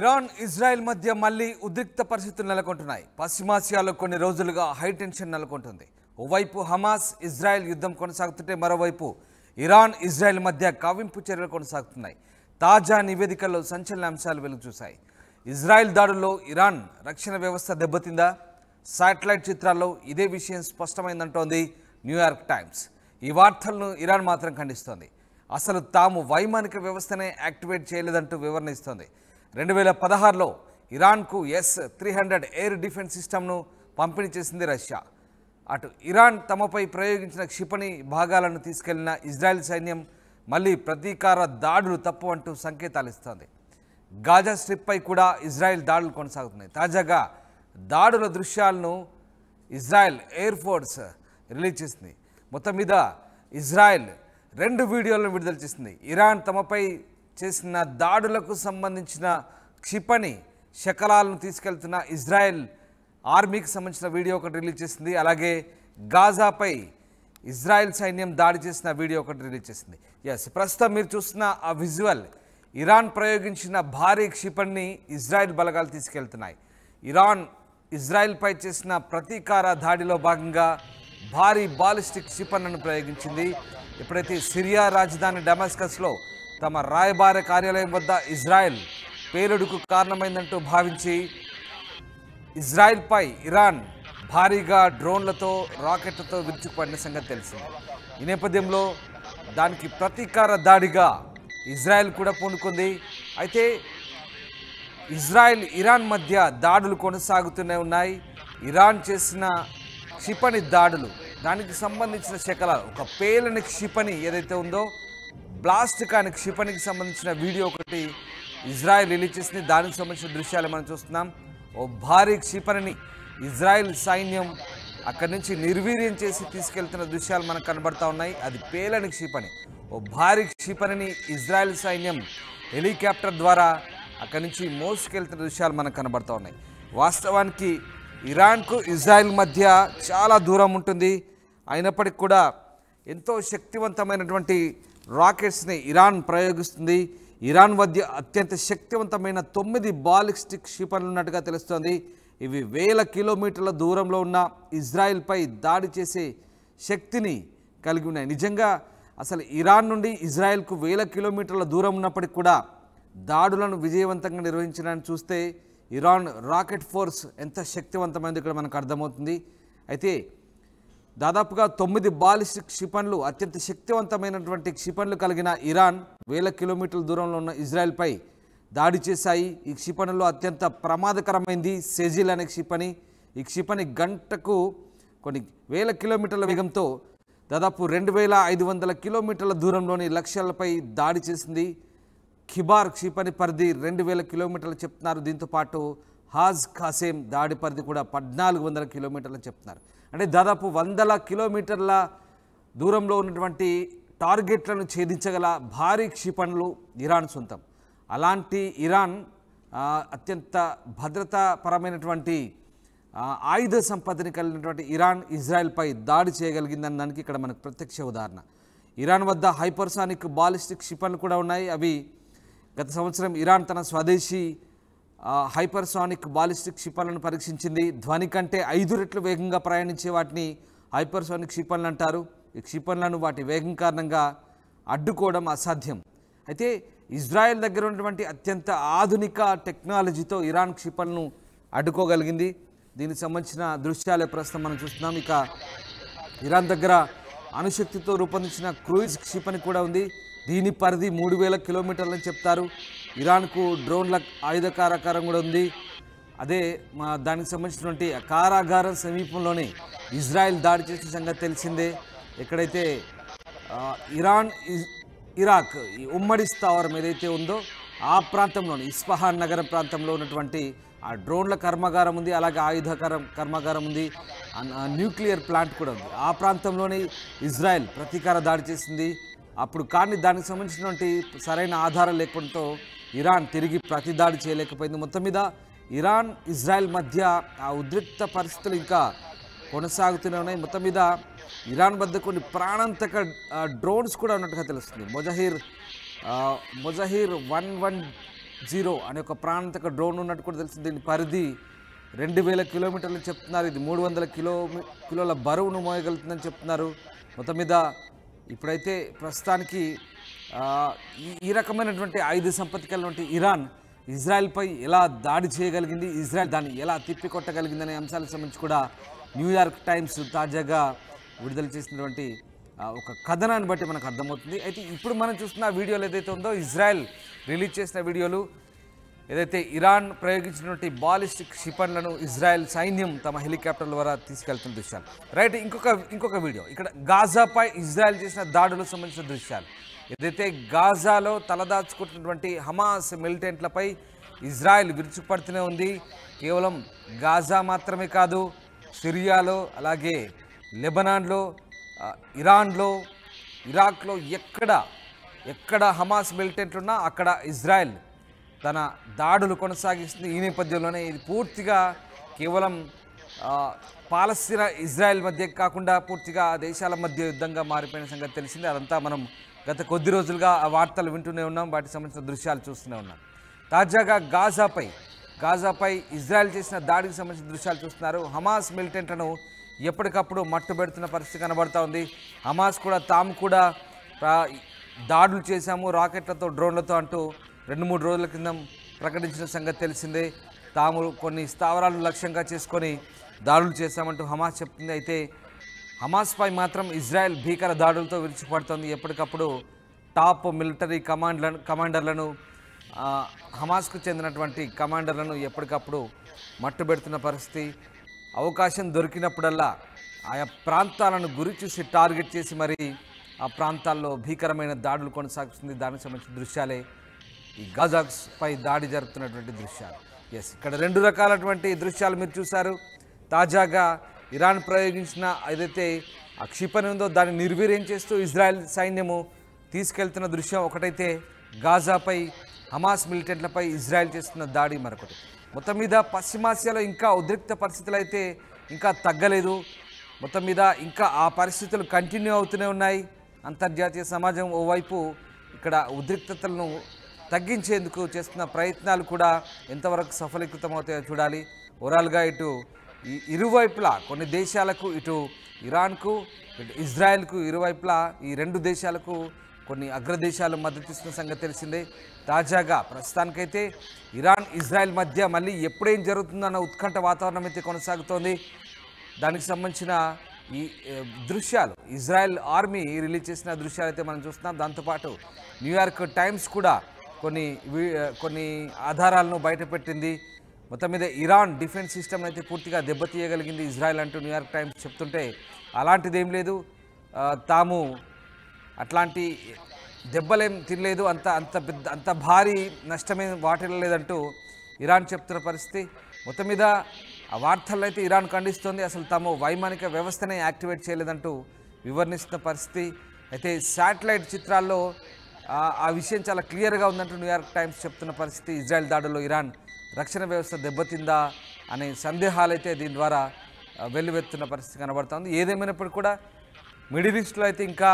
Iran Israel మధ్య మళ్ళీ ఉద్రిక్త పరిస్థితులు నెలకొంటున్నాయి. పశ్చిమాసియాలో కొన్ని రోజులుగా హై టెన్షన్ నెలకొంటుంది. ఓవైపు హమాస్ ఇజ్రాయెల్ యుద్ధం కొనసాగుతుంటే మరోవైపు ఇరాన్ ఇజ్రాయెల్ మధ్య కావింపు చర్యలు కొనసాగుతున్నాయి. తాజా నివేదికల్లో సంచలన అంశాలు వెలుగుచూశాయి. ఇజ్రాయెల్ దాడుల్లో ఇరాన్ రక్షణ వ్యవస్థ దెబ్బతిందా? శాటిలైట్ చిత్రాల్లో ఇదే విషయం స్పష్టమైందంటోంది న్యూయార్క్ టైమ్స్. ఈ వార్తలను ఇరాన్ మాత్రం ఖండిస్తోంది. అసలు తాము వైమానిక వ్యవస్థనే యాక్టివేట్ చేయలేదంటూ వివరణ ఇస్తోంది. 2016లో ఇరాన్కు S-300 ఎయిర్ డిఫెన్స్ సిస్టమ్ను పంపిణీ చేసింది రష్యా. అటు ఇరాన్ తమపై ప్రయోగించిన క్షిపణి భాగాలను తీసుకెళ్లిన ఇజ్రాయెల్ సైన్యం మళ్ళీ ప్రతీకార దాడులు తప్పు అంటూ సంకేతాలు ఇస్తోంది. గాజా స్ట్రిప్పై కూడా ఇజ్రాయెల్ దాడులు కొనసాగుతున్నాయి. తాజాగా దాడుల దృశ్యాలను ఇజ్రాయెల్ ఎయిర్ ఫోర్స్ రిలీజ్ చేసింది. మొత్తం మీద ఇజ్రాయెల్ 2 వీడియోలను విడుదల చేసింది. ఇరాన్ తమపై చేసిన దాడులకు సంబంధించిన క్షిపణి శకలాలను తీసుకెళ్తున్న ఇజ్రాయెల్ ఆర్మీకి సంబంధించిన వీడియో ఒకటి రిలీజ్ చేసింది. అలాగే గాజాపై ఇజ్రాయెల్ సైన్యం దాడి చేసిన వీడియో ఒకటి రిలీజ్ చేసింది. ప్రస్తుతం మీరు చూస్తున్న ఆ విజువల్ ఇరాన్ ప్రయోగించిన భారీ క్షిపణిని ఇజ్రాయెల్ బలగాలు తీసుకెళ్తున్నాయి. ఇరాన్ ఇజ్రాయెల్పై చేసిన ప్రతీకార దాడిలో భాగంగా భారీ బాలిస్టిక్ క్షిపణులను ప్రయోగించింది. ఎప్పుడైతే సిరియా రాజధాని డమాస్కస్లో తమ రాయబార కార్యాలయం వద్ద ఇజ్రాయెల్ పేలుడుకు కారణమైందంటూ భావించి ఇజ్రాయెల్పై ఇరాన్ భారీగా డ్రోన్లతో రాకెట్లతో విరుచుకుపడిన సంగతి తెలిసింది. ఈ నేపథ్యంలో దానికి ప్రతీకార దాడిగా ఇజ్రాయెల్ కూడా పూనుకుంది. అయితే ఇజ్రాయెల్ ఇరాన్ మధ్య దాడులు కొనసాగుతూనే ఉన్నాయి. ఇరాన్ చేసిన క్షిపణి దాడులు, దానికి సంబంధించిన శకలాలు, ఒక పేలని క్షిపణి ఏదైతే ఉందో బ్లాస్ట్ కాని క్షిపణికి సంబంధించిన వీడియో ఒకటి ఇజ్రాయెల్ రిలీజ్ చేసింది. దానికి సంబంధించిన దృశ్యాలు మనం చూస్తున్నాం. ఓ భారీ క్షిపణిని ఇజ్రాయెల్ సైన్యం అక్కడి నుంచి నిర్వీర్యం చేసి తీసుకెళ్తున్న దృశ్యాలు మనకు కనబడతా ఉన్నాయి. అది పేలని క్షిపణి. ఓ భారీ క్షిపణిని ఇజ్రాయెల్ సైన్యం హెలికాప్టర్ ద్వారా అక్కడి నుంచి మోసుకెళ్తున్న దృశ్యాలు మనకు కనబడతా ఉన్నాయి. వాస్తవానికి ఇరాన్కు ఇజ్రాయెల్ మధ్య చాలా దూరం ఉంటుంది. అయినప్పటికీ కూడా ఎంతో శక్తివంతమైనటువంటి రాకెట్స్ని ఇరాన్ ప్రయోగిస్తుంది. ఇరాన్ మధ్య అత్యంత శక్తివంతమైన 9 బాలిస్టిక్ క్షిపణులు ఉన్నట్టుగా తెలుస్తోంది. ఇవి 1000 కిలోమీటర్ల దూరంలో ఉన్న ఇజ్రాయెల్పై దాడి చేసే శక్తిని కలిగి ఉన్నాయి. నిజంగా అసలు ఇరాన్ నుండి ఇజ్రాయెల్కు 1000 కిలోమీటర్ల దూరం ఉన్నప్పటికీ కూడా దాడులను విజయవంతంగా నిర్వహించడాన్ని చూస్తే ఇరాన్ రాకెట్ ఫోర్స్ ఎంత శక్తివంతమైంది ఇక్కడ మనకు అర్థమవుతుంది. అయితే దాదాపుగా 9 బాలిస్టిక్ క్షిపణులు, అత్యంత శక్తివంతమైనటువంటి క్షిపణులు కలిగిన ఇరాన్ 1000 కిలోమీటర్ల దూరంలో ఉన్న ఇజ్రాయెల్పై దాడి చేశాయి. ఈ క్షిపణుల్లో అత్యంత ప్రమాదకరమైంది సెజిల్ అనే క్షిపణి. ఈ క్షిపణి గంటకు కొన్ని 1000 కిలోమీటర్ల వేగంతో దాదాపు 2500 కిలోమీటర్ల దూరంలోని లక్ష్యాలపై దాడి చేసింది. ఖిబార్ క్షిపణి పరిధి 2000 కిలోమీటర్లు చెప్తున్నారు. దీంతోపాటు హాజ్ ఖాసేం దాడి పరిధి కూడా 1400 కిలోమీటర్లు చెప్తున్నారు. అంటే దాదాపు 100 కిలోమీటర్ల దూరంలో ఉన్నటువంటి టార్గెట్లను ఛేదించగల భారీ క్షిపణులు ఇరాన్ సొంతం. అలాంటి ఇరాన్ అత్యంత భద్రతాపరమైనటువంటి ఆయుధ సంపదని కలిగినటువంటి ఇరాన్ ఇజ్రాయెల్పై దాడి చేయగలిగిందని దానికి ఇక్కడ మనకు ప్రత్యక్ష ఉదాహరణ. ఇరాన్ వద్ద హైపర్సానిక్ బాలిస్టిక్ క్షిపణులు కూడా ఉన్నాయి. అవి గత సంవత్సరం ఇరాన్ తన స్వదేశీ హైపర్సానిక్ బాలిస్టిక్ క్షిపణులను పరీక్షించింది. ధ్వని కంటే 5 రెట్లు వేగంగా ప్రయాణించే వాటిని హైపర్సానిక్ క్షిపణులు అంటారు. ఈ క్షిపణులను వాటి వేగం కారణంగా అడ్డుకోవడం అసాధ్యం. అయితే ఇజ్రాయెల్ దగ్గర ఉన్నటువంటి అత్యంత ఆధునిక టెక్నాలజీతో ఇరాన్ క్షిపణులను అడ్డుకోగలిగింది. దీనికి సంబంధించిన దృశ్యాలే ప్రస్తుతం మనం చూస్తున్నాం. ఇక ఇరాన్ దగ్గర అణుశక్తితో రూపొందించిన క్రూయిజ్ క్షిపణి కూడా ఉంది. దీని పరిధి 3000 కిలోమీటర్లని చెప్తారు. ఇరాన్కు డ్రోన్ల ఆయుధ కారాగారం కూడా ఉంది. అదే దానికి సంబంధించినటువంటి కారాగారం సమీపంలోనే ఇజ్రాయెల్ దాడి చేసిన సంగతి తెలిసిందే. ఎక్కడైతే ఇరాన్ ఇరాక్ ఈ ఉమ్మడి స్థావరం ఏదైతే ఉందో ఆ ప్రాంతంలోని ఇస్ఫహాన్ నగరం ప్రాంతంలో ఉన్నటువంటి ఆ డ్రోన్ల కర్మాగారం ఉంది. అలాగే ఆయుధ కర్మాగారం ఉంది. న్యూక్లియర్ ప్లాంట్ కూడా ఉంది. ఆ ప్రాంతంలోనే ఇజ్రాయెల్ ప్రతీకార దాడి చేసింది. అప్పుడు కానీ దానికి సంబంధించినటువంటి సరైన ఆధారం లేకపోవడంతో ఇరాన్ తిరిగి ప్రతిదాడి చేయలేకపోయింది. మొత్తం మీద ఇరాన్ ఇజ్రాయెల్ మధ్య ఆ ఉద్రిక్త పరిస్థితులు ఇంకా కొనసాగుతూనే ఉన్నాయి. మొత్తం మీద ఇరాన్ వద్ద కొన్ని ప్రాణాంతక డ్రోన్స్ కూడా ఉన్నట్టుగా తెలుస్తుంది. మొజాహిర్ 112 జీరో అనే ఒక ప్రాంతక డ్రోన్ ఉన్నట్టు కూడా తెలిసింది. దీని పరిధి 2000 కిలోమీటర్లు చెప్తున్నారు. ఇది 300 కిలోల బరువును మోయగలుగుతుందని చెప్తున్నారు. మొత్తం మీద ఇప్పుడైతే ప్రస్తుతానికి ఈ రకమైనటువంటి ఆయుధ సంపత్తి కలిగినటువంటి ఇరాన్ ఇజ్రాయెల్పై ఎలా దాడి చేయగలిగింది, ఇజ్రాయెల్ దాన్ని ఎలా తిప్పికొట్టగలిగిందనే అంశాలకు సంబంధించి కూడా న్యూయార్క్ టైమ్స్ తాజాగా విడుదల చేసినటువంటి ఒక కథనాన్ని బట్టి మనకు అర్థమవుతుంది. అయితే ఇప్పుడు మనం చూస్తున్న వీడియోలు ఏదైతే ఉందో ఇజ్రాయెల్ రిలీజ్ చేసిన వీడియోలు ఏదైతే ఇరాన్ ప్రయోగించినటువంటి బాలిస్టిక్ క్షిపణులను ఇజ్రాయెల్ సైన్యం తమ హెలికాప్టర్ల ద్వారా తీసుకెళ్తున్న దృశ్యాలు. రైట్, ఇంకొక వీడియో ఇక్కడ గాజాపై ఇజ్రాయెల్ చేసిన దాడులకు సంబంధించిన దృశ్యాలు. ఏదైతే గాజాలో తలదాచుకుంటున్నటువంటి హమాస్ మిలిటెంట్లపై ఇజ్రాయెల్ విరుచుపడుతూనే ఉంది. కేవలం గాజా మాత్రమే కాదు, సిరియాలో, అలాగే లెబనాన్లో, ఇరాన్లో, ఇరాక్లో ఎక్కడ హమాస్ మిలిటెంట్లు ఉన్నా అక్కడ ఇజ్రాయెల్ తన దాడులు కొనసాగిస్తుంది. ఈ నేపథ్యంలోనే ఇది పూర్తిగా కేవలం పాలస్తీనా ఇజ్రాయెల్ మధ్య కాకుండా పూర్తిగా దేశాల మధ్య యుద్ధంగా మారిపోయిన సంగతి తెలిసింది. అదంతా మనం గత కొద్ది రోజులుగా ఆ వార్తలు వింటూనే ఉన్నాం, వాటికి సంబంధించిన దృశ్యాలు చూస్తూనే ఉన్నాం. తాజాగా గాజాపై ఇజ్రాయెల్ చేసిన దాడికి సంబంధించిన దృశ్యాలు చూస్తున్నారు. హమాస్ మిలిటెంట్లను ఎప్పటికప్పుడు మట్టుబెడుతున్న పరిస్థితి కనబడతా ఉంది. హమాస్ కూడా తాము కూడా దాడులు చేశాము రాకెట్లతో, డ్రోన్లతో అంటూ 2-3 రోజుల కింద ప్రకటించిన సంగతి తెలిసిందే. తాము కొన్ని స్థావరాలను లక్ష్యంగా చేసుకొని దాడులు చేశామంటూ హమాస్ చెప్తుంది. అయితే హమాస్పై మాత్రం ఇజ్రాయెల్ భీకర దాడులతో విరుచుపడుతోంది. ఎప్పటికప్పుడు టాప్ మిలిటరీ కమాండర్లను, హమాస్కు చెందినటువంటి కమాండర్లను ఎప్పటికప్పుడు మట్టుబెడుతున్న పరిస్థితి. అవకాశం దొరికినప్పుడల్లా ఆయా ప్రాంతాలను గురి చూసి టార్గెట్ చేసి మరి ఆ ప్రాంతాల్లో భీకరమైన దాడులు కొనసాగుతుంది. దానికి సంబంధించిన దృశ్యాలే ఈ గాజాపై దాడి జరుపుతున్నటువంటి దృశ్యాలు. ఇక్కడ 2 రకాలటువంటి దృశ్యాలు మీరు చూశారు. తాజాగా ఇరాన్ ప్రయోగించిన ఏదైతే ఆ క్షిపణి ఉందో దాన్ని నిర్వీర్యం చేస్తూ ఇజ్రాయెల్ సైన్యము తీసుకెళ్తున్న దృశ్యం ఒకటైతే, గాజాపై హమాస్ మిలిటెంట్లపై ఇజ్రాయెల్ చేస్తున్న దాడి మరొకటి. మొత్తం మీద పశ్చిమాసియాలో ఇంకా ఉద్రిక్త పరిస్థితులు అయితే ఇంకా తగ్గలేదు. మొత్తం మీద ఇంకా ఆ పరిస్థితులు కంటిన్యూ అవుతూనే ఉన్నాయి. అంతర్జాతీయ సమాజం ఓవైపు ఇక్కడ ఉద్రిక్తతలను తగ్గించేందుకు చేస్తున్న ప్రయత్నాలు కూడా ఎంతవరకు సఫలీకృతమవుతాయో చూడాలి. ఓవరాల్గా ఇటు ఇరువైపులా కొన్ని దేశాలకు, ఇటు ఇరాన్కు, ఇటు ఇజ్రాయెల్కు, ఇరువైపులా ఈ 2 దేశాలకు కొన్ని అగ్రదేశాలు మద్దతిస్తున్న సంగతి తెలిసిందే. తాజాగా ప్రస్తుతానికైతే ఇరాన్ ఇజ్రాయెల్ మధ్య మళ్ళీ ఎప్పుడేం జరుగుతుందన్న ఉత్కంఠ వాతావరణం అయితే కొనసాగుతోంది. దానికి సంబంధించిన ఈ దృశ్యాలు ఇజ్రాయెల్ ఆర్మీ రిలీజ్ చేసిన దృశ్యాలు అయితే మనం చూస్తున్నాం. దాంతోపాటు న్యూయార్క్ టైమ్స్ కూడా కొన్ని ఆధారాలను బయటపెట్టింది. మొత్తం మీద ఇరాన్ డిఫెన్స్ సిస్టమ్ అయితే పూర్తిగా దెబ్బతీయగలిగింది ఇజ్రాయెల్ అంటూ న్యూయార్క్ టైమ్స్ చెప్తుంటే, అలాంటిదేం లేదు, తాము అట్లాంటి దెబ్బలేం తినలేదు, అంత భారీ నష్టమే వాటిల్లలేదంటూ ఇరాన్ చెప్తున్న పరిస్థితి. మొత్తం మీద ఆ వార్తల్లో అయితే ఇరాన్ ఖండిస్తోంది. అసలు తాము వైమానిక వ్యవస్థనే యాక్టివేట్ చేయలేదంటూ వివరణిస్తున్న పరిస్థితి. అయితే శాటిలైట్ చిత్రాల్లో ఆ విషయం చాలా క్లియర్గా ఉందంటూ న్యూయార్క్ టైమ్స్ చెప్తున్న పరిస్థితి. ఇజ్రాయెల్ దాడుల్లో ఇరాన్ రక్షణ వ్యవస్థ దెబ్బతిందా అనే సందేహాలు అయితే దీని ద్వారా వెల్లువెత్తున్న పరిస్థితి కనబడుతుంది. ఏదేమైనప్పటికీ కూడా మిడిల్ ఈస్ట్లో అయితే ఇంకా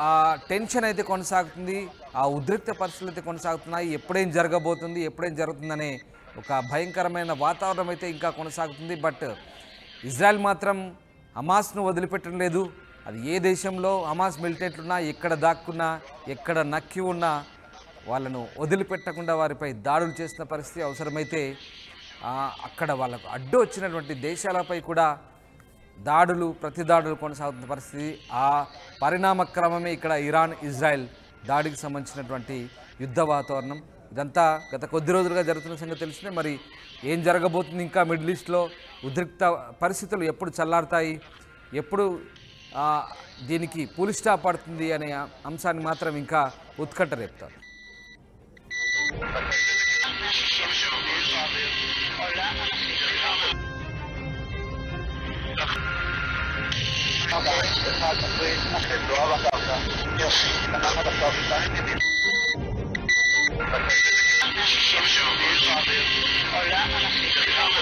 ఆ టెన్షన్ అయితే కొనసాగుతుంది, ఆ ఉద్రిక్త పరిస్థితులు అయితే కొనసాగుతున్నాయి. ఎప్పుడేం జరగబోతుంది, ఎప్పుడేం జరుగుతుందనే ఒక భయంకరమైన వాతావరణం అయితే ఇంకా కొనసాగుతుంది. బట్ ఇజ్రాయెల్ మాత్రం హమాస్ను వదిలిపెట్టడం లేదు. అది ఏ దేశంలో హమాస్ మిలిటెంట్లున్నా, ఎక్కడ దాక్కున్నా, ఎక్కడ నక్కి ఉన్నా వాళ్ళను వదిలిపెట్టకుండా వారిపై దాడులు చేసిన పరిస్థితి. అవసరమైతే అక్కడ వాళ్ళకు అడ్డు వచ్చినటువంటి దేశాలపై కూడా ప్రతిదాడులు కొనసాగుతున్న పరిస్థితి. ఆ పరిణామ క్రమమే ఇక్కడ ఇరాన్ ఇజ్రాయెల్ దాడికి సంబంధించినటువంటి యుద్ధ వాతావరణం. ఇదంతా గత కొద్ది రోజులుగా జరుగుతున్న సంగతి తెలిసిందే. మరి ఏం జరగబోతుంది, ఇంకా మిడిల్ ఈస్ట్లో ఉద్రిక్త పరిస్థితులు ఎప్పుడు చల్లారుతాయి, ఎప్పుడు దీనికి పూలి స్టాప్ పడుతుంది అనే అంశాన్ని మాత్రం ఇంకా ఉత్కంఠ రేపుతారు. Hola.